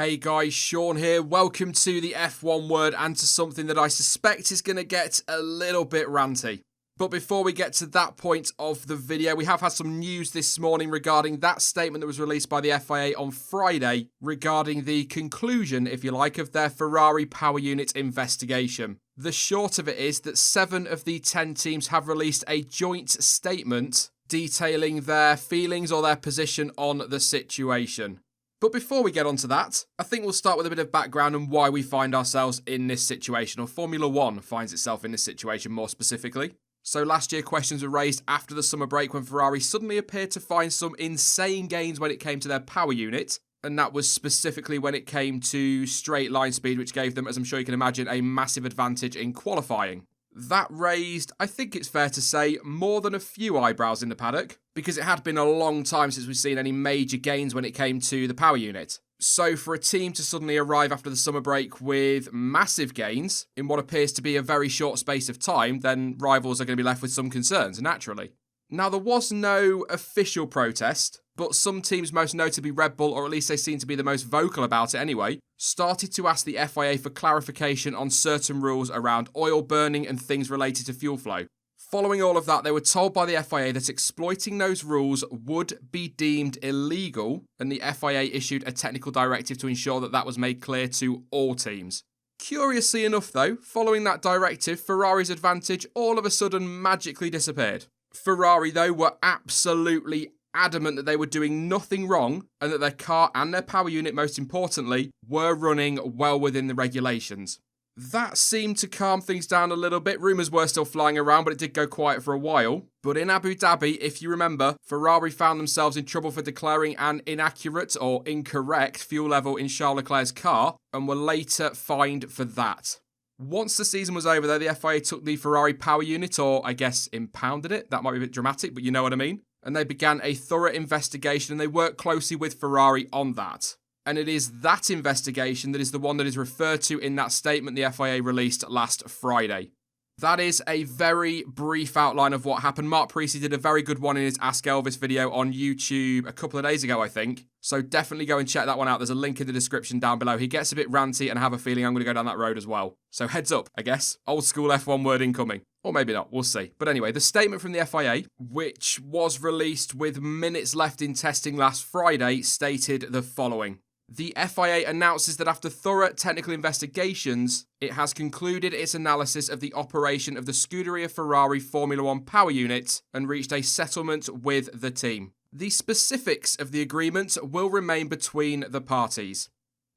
Hey guys, Sean here. Welcome to the F1 word and to something that I suspect is going to get a little bit ranty. But before we get to that point of the video, we have had some news this morning regarding that statement that was released by the FIA on Friday regarding the conclusion, if you like, of their Ferrari power unit investigation. The short of it is that 7 of the 10 teams have released a joint statement detailing their feelings or their position on the situation. But before we get on to that, I think we'll start with a bit of background on why we find ourselves in this situation, or Formula One finds itself in this situation more specifically. So last year, questions were raised after the summer break when Ferrari suddenly appeared to find some insane gains when it came to their power unit, and that was specifically when it came to straight line speed, which gave them, as I'm sure you can imagine, a massive advantage in qualifying. That raised, I think it's fair to say, more than a few eyebrows in the paddock, because it had been a long time since we've seen any major gains when it came to the power unit. So for a team to suddenly arrive after the summer break with massive gains in what appears to be a very short space of time, then rivals are going to be left with some concerns, naturally. Now, there was no official protest, but some teams, most notably Red Bull, or at least they seem to be the most vocal about it anyway, started to ask the FIA for clarification on certain rules around oil burning and things related to fuel flow. Following all of that, they were told by the FIA that exploiting those rules would be deemed illegal, and the FIA issued a technical directive to ensure that that was made clear to all teams. Curiously enough though, following that directive, Ferrari's advantage all of a sudden magically disappeared. Ferrari though were absolutely adamant that they were doing nothing wrong and that their car and their power unit, most importantly, were running well within the regulations. That seemed to calm things down a little bit. Rumours were still flying around, but it did go quiet for a while. But in Abu Dhabi, if you remember, Ferrari found themselves in trouble for declaring an inaccurate or incorrect fuel level in Charles Leclerc's car and were later fined for that. Once the season was over, though, the FIA took the Ferrari power unit, or I guess impounded it. That might be a bit dramatic, but you know what I mean. And they began a thorough investigation, and they worked closely with Ferrari on that. And it is that investigation that is the one that is referred to in that statement the FIA released last Friday. That is a very brief outline of what happened. Mark Preece did a very good one in his Ask Elvis video on YouTube a couple of days ago, I think. So definitely go and check that one out. There's a link in the description down below. He gets a bit ranty, and I have a feeling I'm going to go down that road as well. So heads up, I guess. Old school F1 word incoming. Or maybe not, we'll see. But anyway, the statement from the FIA, which was released with minutes left in testing last Friday, stated the following. The FIA announces that after thorough technical investigations, it has concluded its analysis of the operation of the Scuderia Ferrari Formula One power unit and reached a settlement with the team. The specifics of the agreement will remain between the parties.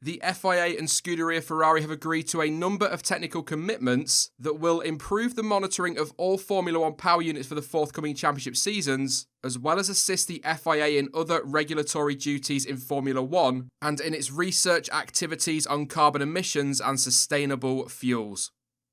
The FIA and Scuderia Ferrari have agreed to a number of technical commitments that will improve the monitoring of all Formula One power units for the forthcoming championship seasons, as well as assist the FIA in other regulatory duties in Formula One and in its research activities on carbon emissions and sustainable fuels.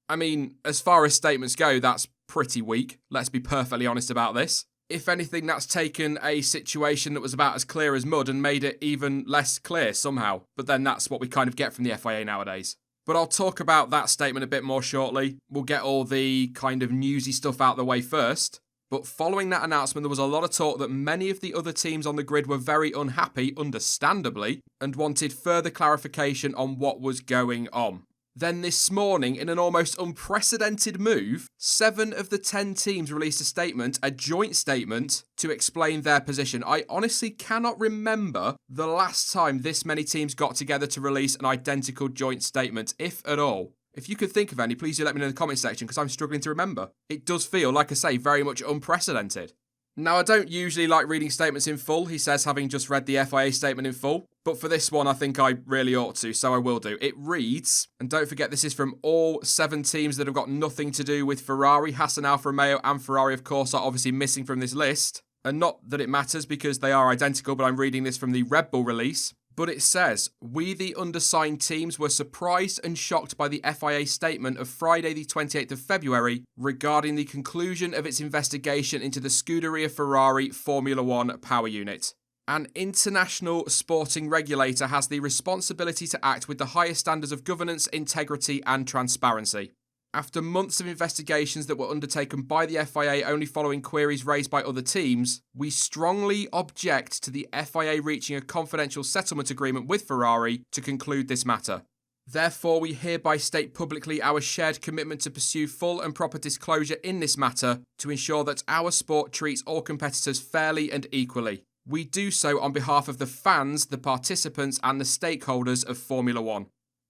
I mean, as far as statements go, that's pretty weak. Let's be perfectly honest about this. If anything, that's taken a situation that was about as clear as mud and made it even less clear somehow. But then that's what we kind of get from the FIA nowadays. But I'll talk about that statement a bit more shortly. We'll get all the kind of newsy stuff out of the way first. But following that announcement, there was a lot of talk that many of the other teams on the grid were very unhappy, understandably, and wanted further clarification on what was going on. Then this morning, in an almost unprecedented move, 7 of the 10 teams released a statement, a joint statement, to explain their position. I honestly cannot remember the last time this many teams got together to release an identical joint statement, if at all. If you could think of any, please do let me know in the comment section, because I'm struggling to remember. It does feel, like I say, very much unprecedented. Now, I don't usually like reading statements in full, he says, having just read the FIA statement in full. But for this one, I think I really ought to, so I will do. It reads, and don't forget this is from all 7 teams that have got nothing to do with Ferrari. Haas and Alfa Romeo and Ferrari, of course, are obviously missing from this list. And not that it matters because they are identical, but I'm reading this from the Red Bull release. But it says, we the undersigned teams were surprised and shocked by the FIA statement of Friday the 28th of February regarding the conclusion of its investigation into the Scuderia Ferrari Formula One power unit. An international sporting regulator has the responsibility to act with the highest standards of governance, integrity and transparency. After months of investigations that were undertaken by the FIA only following queries raised by other teams, we strongly object to the FIA reaching a confidential settlement agreement with Ferrari to conclude this matter. Therefore, we hereby state publicly our shared commitment to pursue full and proper disclosure in this matter to ensure that our sport treats all competitors fairly and equally. We do so on behalf of the fans, the participants, and the stakeholders of Formula One.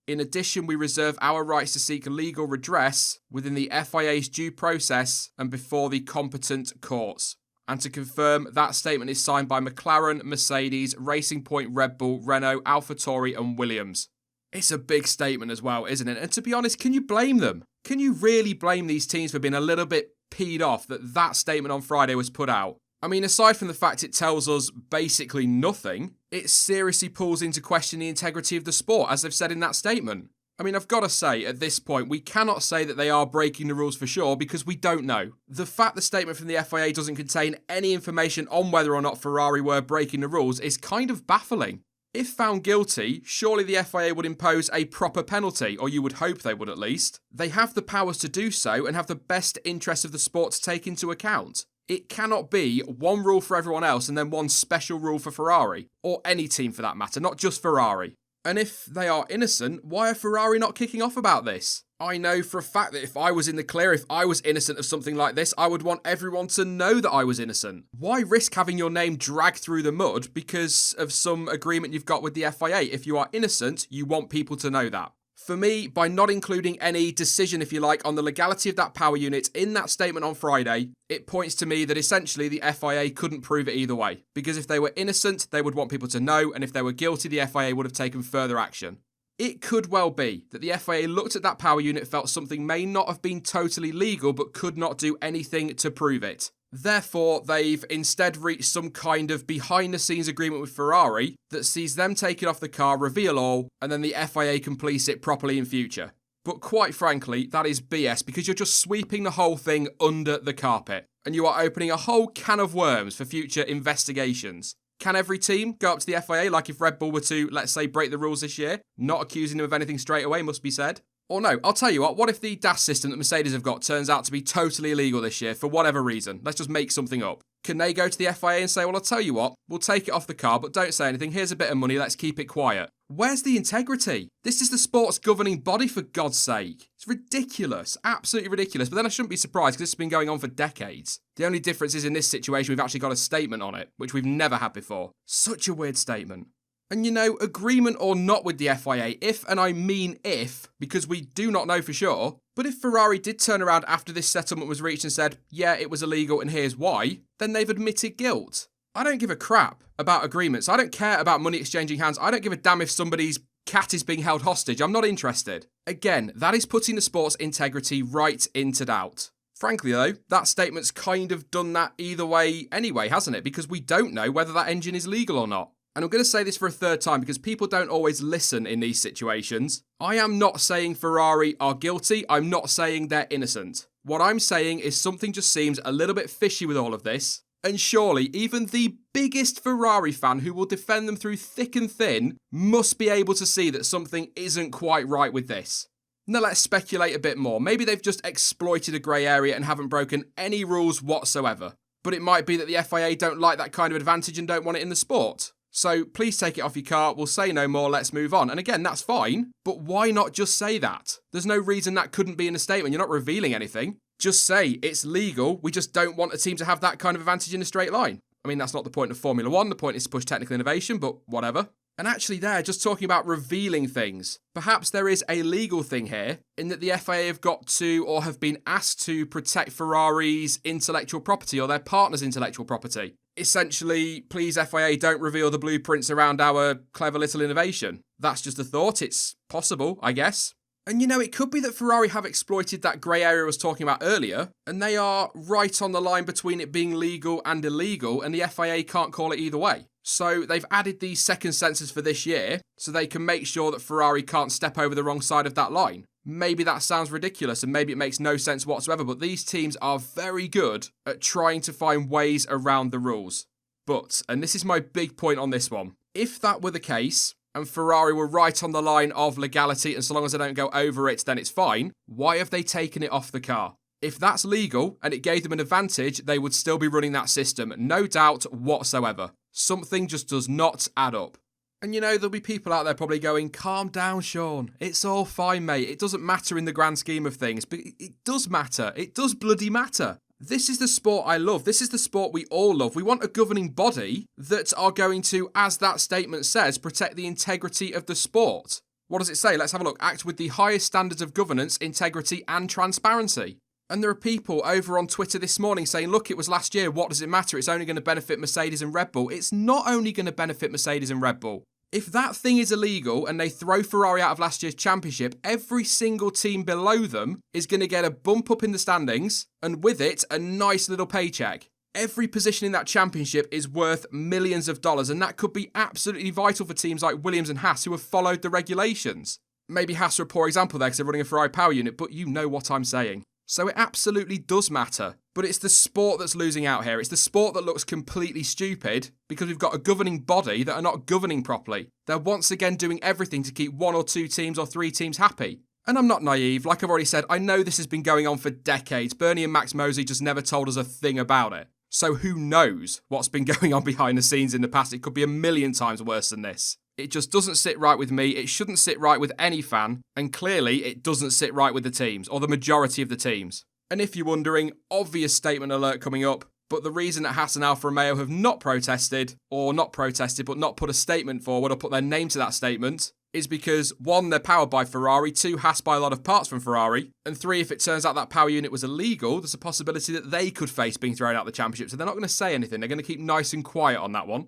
In addition, we reserve our rights to seek legal redress within the FIA's due process and before the competent courts. And to confirm, that statement is signed by McLaren, Mercedes, Racing Point, Red Bull, Renault, AlphaTauri and Williams. It's a big statement as well, isn't it? And to be honest, can you blame them? Can you really blame these teams for being a little bit peed off that that statement on Friday was put out? I mean, aside from the fact it tells us basically nothing, it seriously pulls into question the integrity of the sport, as they've said in that statement. I mean, I've got to say, at this point, we cannot say that they are breaking the rules for sure because we don't know. The fact the statement from the FIA doesn't contain any information on whether or not Ferrari were breaking the rules is kind of baffling. If found guilty, surely the FIA would impose a proper penalty, or you would hope they would at least. They have the powers to do so and have the best interests of the sport to take into account. It cannot be one rule for everyone else and then one special rule for Ferrari, or any team for that matter, not just Ferrari. And if they are innocent, why are Ferrari not kicking off about this? I know for a fact that if I was in the clear, if I was innocent of something like this, I would want everyone to know that I was innocent. Why risk having your name dragged through the mud because of some agreement you've got with the FIA? If you are innocent, you want people to know that. For me, by not including any decision, if you like, on the legality of that power unit in that statement on Friday, it points to me that essentially the FIA couldn't prove it either way. Because if they were innocent, they would want people to know, and if they were guilty, the FIA would have taken further action. It could well be that the FIA looked at that power unit, felt something may not have been totally legal, but could not do anything to prove it. Therefore, they've instead reached some kind of behind-the-scenes agreement with Ferrari that sees them take it off the car, reveal all, and then the FIA can police it properly in future. But quite frankly, that is BS because you're just sweeping the whole thing under the carpet, and you are opening a whole can of worms for future investigations. Can every team go up to the FIA like if Red Bull were to, let's say, break the rules this year? Not accusing them of anything straight away, must be said. Or no, I'll tell you what if the DAS system that Mercedes have got turns out to be totally illegal this year for whatever reason? Let's just make something up. Can they go to the FIA and say, well, I'll tell you what, we'll take it off the car, but don't say anything. Here's a bit of money, let's keep it quiet. Where's the integrity? This is the sport's governing body, for God's sake. It's ridiculous, absolutely ridiculous. But then I shouldn't be surprised because this has been going on for decades. The only difference is in this situation, we've actually got a statement on it, which we've never had before. Such a weird statement. And you know, agreement or not with the FIA, if, and I mean if, because we do not know for sure, but if Ferrari did turn around after this settlement was reached and said, yeah, it was illegal and here's why, then they've admitted guilt. I don't give a crap about agreements. I don't care about money exchanging hands. I don't give a damn if somebody's cat is being held hostage. I'm not interested. Again, that is putting the sport's integrity right into doubt. Frankly though, that statement's kind of done that either way anyway, hasn't it? Because we don't know whether that engine is legal or not. And I'm going to say this for a third time because people don't always listen in these situations. I am not saying Ferrari are guilty. I'm not saying they're innocent. What I'm saying is something just seems a little bit fishy with all of this. And surely even the biggest Ferrari fan who will defend them through thick and thin must be able to see that something isn't quite right with this. Now let's speculate a bit more. Maybe they've just exploited a grey area and haven't broken any rules whatsoever. But it might be that the FIA don't like that kind of advantage and don't want it in the sport. So please take it off your car, we'll say no more, let's move on. And again, that's fine, but why not just say that? There's no reason that couldn't be in a statement, you're not revealing anything. Just say, it's legal, we just don't want a team to have that kind of advantage in a straight line. I mean, that's not the point of Formula One, the point is to push technical innovation, but whatever. And actually there, just talking about revealing things, perhaps there is a legal thing here, in that the FIA have got to, or have been asked to protect Ferrari's intellectual property, or their partner's intellectual property. Essentially, please FIA, don't reveal the blueprints around our clever little innovation. That's just a thought, it's possible, I guess. And you know, it could be that Ferrari have exploited that grey area I was talking about earlier, and they are right on the line between it being legal and illegal, and the FIA can't call it either way. So they've added these second sensors for this year, so they can make sure that Ferrari can't step over the wrong side of that line. Maybe that sounds ridiculous, and maybe it makes no sense whatsoever, but these teams are very good at trying to find ways around the rules. But, and this is my big point on this one, if that were the case, and Ferrari were right on the line of legality, and so long as they don't go over it, then it's fine, why have they taken it off the car? If that's legal and it gave them an advantage, they would still be running that system, no doubt whatsoever. Something just does not add up. And you know, there'll be people out there probably going, calm down, Sean. It's all fine, mate. It doesn't matter in the grand scheme of things. But it does matter. It does bloody matter. This is the sport I love. This is the sport we all love. We want a governing body that are going to, as that statement says, protect the integrity of the sport. What does it say? Let's have a look. Act with the highest standards of governance, integrity and transparency. And there are people over on Twitter this morning saying, look, it was last year. What does it matter? It's only going to benefit Mercedes and Red Bull. It's not only going to benefit Mercedes and Red Bull. If that thing is illegal and they throw Ferrari out of last year's championship, every single team below them is going to get a bump up in the standings and with it, a nice little paycheck. Every position in that championship is worth millions of dollars, and that could be absolutely vital for teams like Williams and Haas who have followed the regulations. Maybe Haas are a poor example there because they're running a Ferrari power unit, but you know what I'm saying. So it absolutely does matter. But it's the sport that's losing out here. It's the sport that looks completely stupid because we've got a governing body that are not governing properly. They're once again doing everything to keep 1 or 2 teams or 3 teams happy. And I'm not naive. Like I've already said, I know this has been going on for decades. Bernie and Max Mosley just never told us a thing about it. So who knows what's been going on behind the scenes in the past? It could be a million times worse than this. It just doesn't sit right with me. It shouldn't sit right with any fan. And clearly, it doesn't sit right with the teams, or the majority of the teams. And if you're wondering, obvious statement alert coming up, but the reason that Haas and Alfa Romeo have not protested, but not put a statement forward or put their name to that statement, is because 1, they're powered by Ferrari, 2, Haas buy a lot of parts from Ferrari, and 3, if it turns out that power unit was illegal, there's a possibility that they could face being thrown out of the championship, so they're not going to say anything. They're going to keep nice and quiet on that one.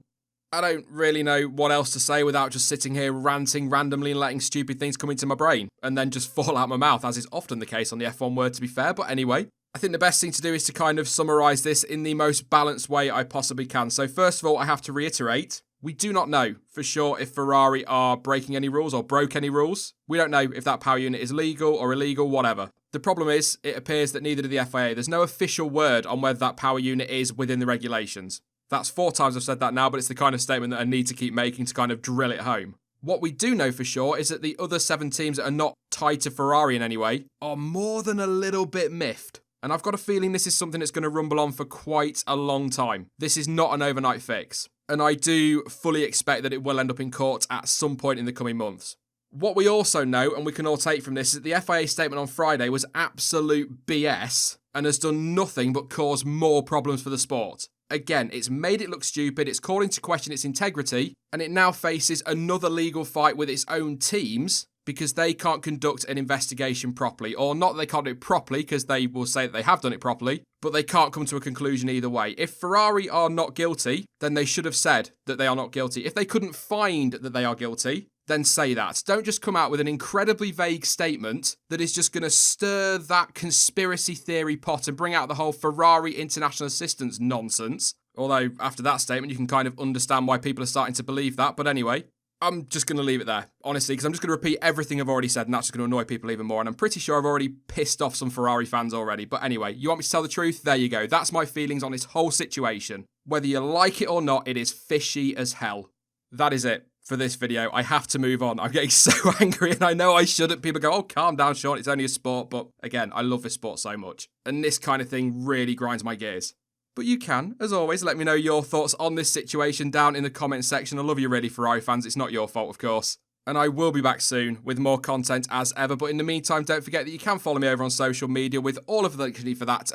I don't really know what else to say without just sitting here ranting randomly and letting stupid things come into my brain and then just fall out my mouth, as is often the case on the F1 word, to be fair. But anyway, I think the best thing to do is to kind of summarise this in the most balanced way I possibly can. So first of all, I have to reiterate, we do not know for sure if Ferrari are breaking any rules or broke any rules. We don't know if that power unit is legal or illegal, whatever. The problem is, it appears that neither do the FIA. There's no official word on whether that power unit is within the regulations. That's 4 times I've said that now, but it's the kind of statement that I need to keep making to kind of drill it home. What we do know for sure is that the other 7 teams that are not tied to Ferrari in any way are more than a little bit miffed. And I've got a feeling this is something that's going to rumble on for quite a long time. This is not an overnight fix. And I do fully expect that it will end up in court at some point in the coming months. What we also know, and we can all take from this, is that the FIA statement on Friday was absolute BS and has done nothing but cause more problems for the sport. Again, it's made it look stupid, it's called into question its integrity, and it now faces another legal fight with its own teams because they can't conduct an investigation properly. Or not that they can't do it properly, because they will say that they have done it properly, but they can't come to a conclusion either way. If Ferrari are not guilty, then they should have said that they are not guilty. If they couldn't find that they are guilty, then say that. Don't just come out with an incredibly vague statement that is just going to stir that conspiracy theory pot and bring out the whole Ferrari international assistance nonsense. Although, after that statement, you can kind of understand why people are starting to believe that. But anyway, I'm just going to leave it there, honestly, because I'm just going to repeat everything I've already said, and that's just going to annoy people even more. And I'm pretty sure I've already pissed off some Ferrari fans already. But anyway, you want me to tell the truth? There you go. That's my feelings on this whole situation. Whether you like it or not, it is fishy as hell. That is it for this video. I have to move on. I'm getting so angry, and I know I shouldn't. People go, oh, calm down, Sean, it's only a sport. But again, I love this sport so much, and this kind of thing really grinds my gears. But you can, as always, let me know your thoughts on this situation down in the comments section. I love you really, Ferrari fans. It's not your fault, of course. And I will be back soon with more content as ever. But in the meantime, don't forget that you can follow me over on social media with all of the links you need for that.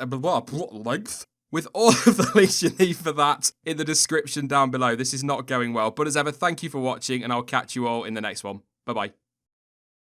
With all of the links you need for that in the description down below. This is not going well. But as ever, thank you for watching, and I'll catch you all in the next one. Bye-bye.